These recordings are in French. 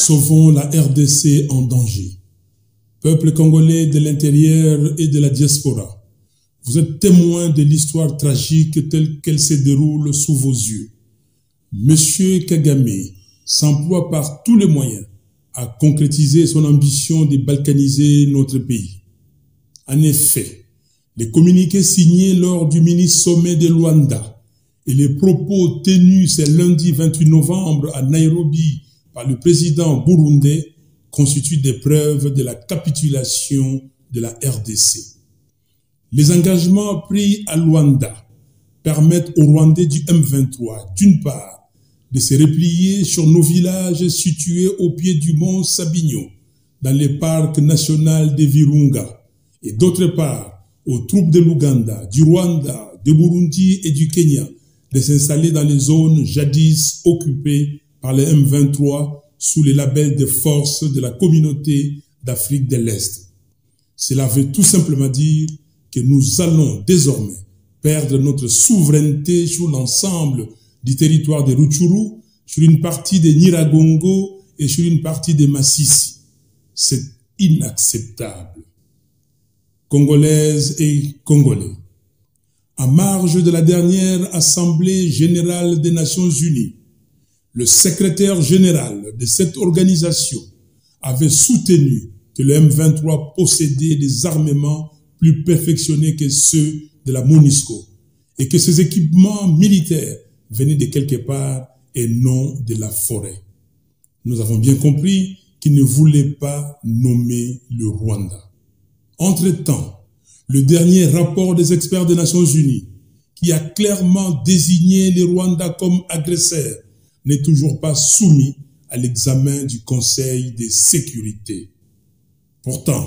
Sauvons la RDC en danger. Peuple congolais de l'intérieur et de la diaspora, vous êtes témoins de l'histoire tragique telle qu'elle se déroule sous vos yeux. Monsieur Kagame s'emploie par tous les moyens à concrétiser son ambition de balkaniser notre pays. En effet, les communiqués signés lors du mini-sommet de Luanda et les propos tenus ce lundi 28 novembre à Nairobi par le président burundais constituent des preuves de la capitulation de la RDC. Les engagements pris à Luanda permettent aux Rwandais du M23, d'une part, de se replier sur nos villages situés au pied du mont Sabinyo, dans le parc national de Virunga, et d'autre part, aux troupes de l'Ouganda, du Rwanda, du Burundi et du Kenya, de s'installer dans les zones jadis occupées par les M23 sous le label de forces de la communauté d'Afrique de l'Est. Cela veut tout simplement dire que nous allons désormais perdre notre souveraineté sur l'ensemble du territoire de Rutshuru, sur une partie de Nyiragongo et sur une partie de Masisi. C'est inacceptable. Congolaises et Congolais, en marge de la dernière Assemblée générale des Nations Unies, le secrétaire général de cette organisation avait soutenu que le M23 possédait des armements plus perfectionnés que ceux de la MONUSCO et que ces équipements militaires venaient de quelque part et non de la forêt. Nous avons bien compris qu'il ne voulait pas nommer le Rwanda. Entre-temps, le dernier rapport des experts des Nations Unies, qui a clairement désigné le Rwanda comme agresseur, n'est toujours pas soumis à l'examen du Conseil de sécurité. Pourtant,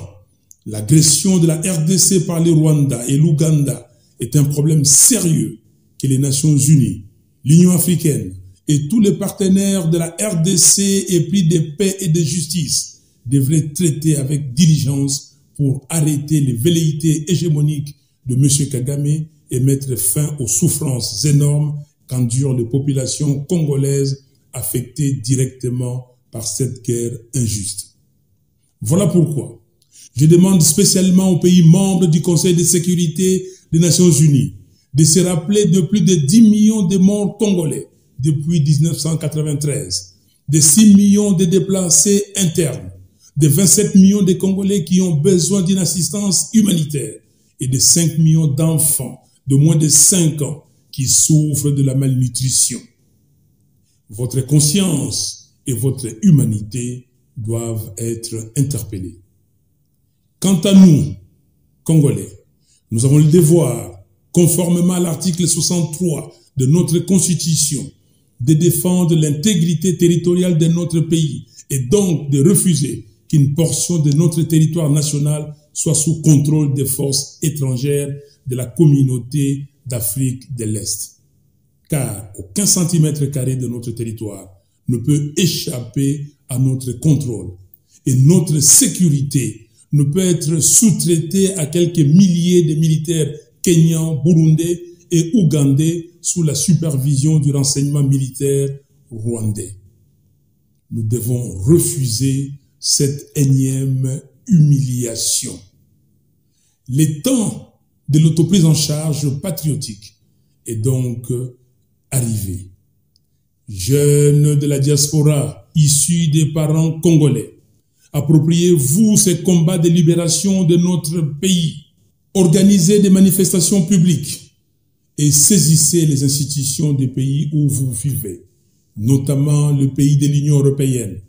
l'agression de la RDC par le Rwanda et l'Ouganda est un problème sérieux que les Nations Unies, l'Union africaine et tous les partenaires de la RDC épris de paix et de justice devraient traiter avec diligence pour arrêter les velléités hégémoniques de M. Kagame et mettre fin aux souffrances énormes qu'endurent les populations congolaises affectées directement par cette guerre injuste. Voilà pourquoi je demande spécialement aux pays membres du Conseil de sécurité des Nations Unies de se rappeler de plus de 10 millions de morts congolais depuis 1993, de 6 millions de déplacés internes, de 27 millions de Congolais qui ont besoin d'une assistance humanitaire et de 5 millions d'enfants de moins de 5 ans qui souffrent de la malnutrition. Votre conscience et votre humanité doivent être interpellées. Quant à nous, Congolais, nous avons le devoir, conformément à l'article 63 de notre Constitution, de défendre l'intégrité territoriale de notre pays et donc de refuser qu'une portion de notre territoire national soit sous contrôle des forces étrangères de la communauté d'Afrique de l'Est. Car aucun centimètre carré de notre territoire ne peut échapper à notre contrôle et notre sécurité ne peut être sous-traitée à quelques milliers de militaires kenyans, burundais et ougandais sous la supervision du renseignement militaire rwandais. Nous devons refuser cette énième humiliation. Le temps de l'autoprise en charge patriotique est donc arrivé. Jeunes de la diaspora, issus des parents congolais, appropriez-vous ces combats de libération de notre pays, organisez des manifestations publiques et saisissez les institutions des pays où vous vivez, notamment le pays de l'Union européenne,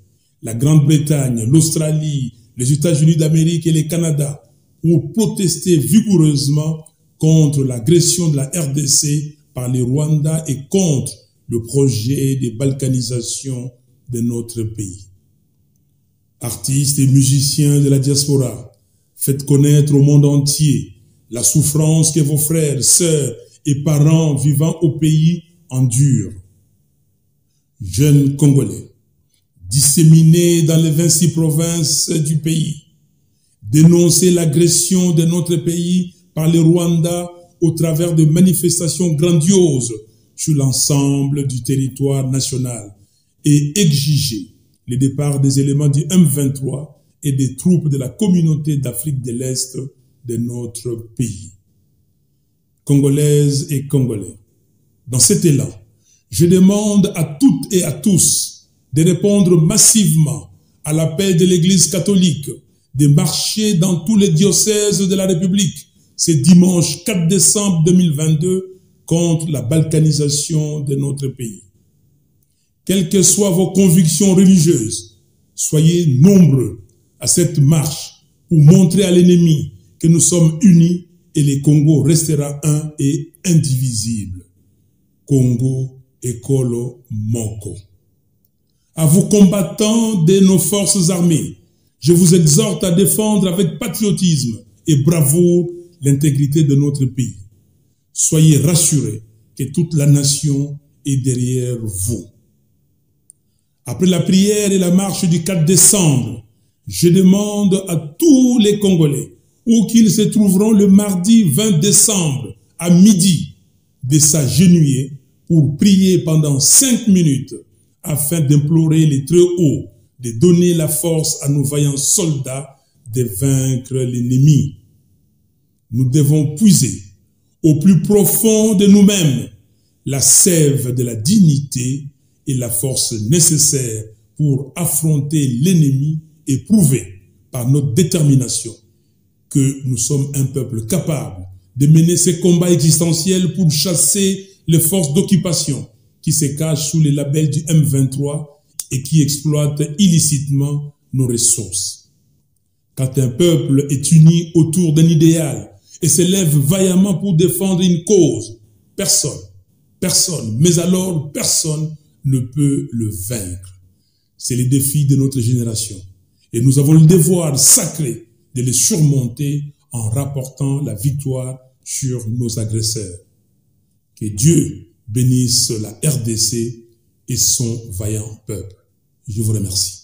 la Grande-Bretagne, l'Australie, les États-Unis d'Amérique et le Canada, pour protester vigoureusement contre l'agression de la RDC par le Rwanda et contre le projet de balkanisation de notre pays. Artistes et musiciens de la diaspora, faites connaître au monde entier la souffrance que vos frères, sœurs et parents vivant au pays endurent. Jeunes Congolais, disséminés dans les 26 provinces du pays, dénoncez l'agression de notre pays par le Rwanda au travers de manifestations grandioses sur l'ensemble du territoire national et exigez le départ des éléments du M23 et des troupes de la communauté d'Afrique de l'Est de notre pays. Congolaises et Congolais, dans cet élan, je demande à toutes et à tous de répondre massivement à l'appel de l'Église catholique de marcher dans tous les diocèses de la République ce dimanche 4 décembre 2022 contre la balkanisation de notre pays. Quelles que soient vos convictions religieuses, soyez nombreux à cette marche pour montrer à l'ennemi que nous sommes unis et le Congo restera un et indivisible. Congo Ekolo Moko. À vous combattants de nos forces armées, je vous exhorte à défendre avec patriotisme et bravoure l'intégrité de notre pays. Soyez rassurés que toute la nation est derrière vous. Après la prière et la marche du 4 décembre, je demande à tous les Congolais, où qu'ils se trouveront le mardi 20 décembre à midi, de s'agenouiller pour prier pendant 5 minutes afin d'implorer les très hauts de donner la force à nos vaillants soldats de vaincre l'ennemi. Nous devons puiser au plus profond de nous-mêmes la sève de la dignité et la force nécessaire pour affronter l'ennemi et prouver par notre détermination que nous sommes un peuple capable de mener ces combats existentiels pour chasser les forces d'occupation qui se cachent sous les labels du M23 et qui exploitent illicitement nos ressources. Quand un peuple est uni autour d'un idéal et s'élève vaillamment pour défendre une cause, personne, mais alors personne ne peut le vaincre. C'est le défi de notre génération. Et nous avons le devoir sacré de les surmonter en rapportant la victoire sur nos agresseurs. Que Dieu bénisse la RDC et son vaillant peuple. Je vous remercie.